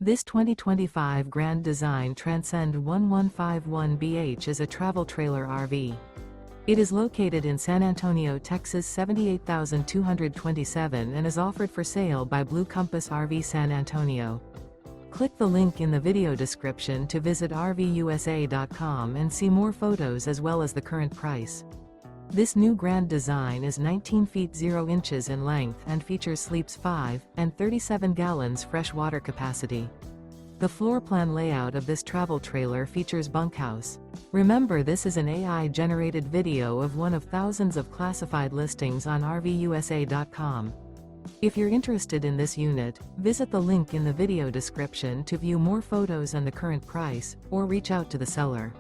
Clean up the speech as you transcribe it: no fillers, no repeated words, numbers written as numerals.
This 2025 Grand Design Transcend 1151BH is a travel trailer RV. It is located in San Antonio, Texas 78227 and is offered for sale by Blue Compass RV San Antonio. Click the link in the video description to visit RVUSA.com and see more photos as well as the current price. This new Grand Design is 19 feet 0 inches in length and features sleeps 5 and 37 gallons fresh water capacity. The floor plan layout of this travel trailer features bunkhouse. Remember, this is an AI-generated video of one of thousands of classified listings on RVUSA.com. If you're interested in this unit, visit the link in the video description to view more photos and the current price, or reach out to the seller.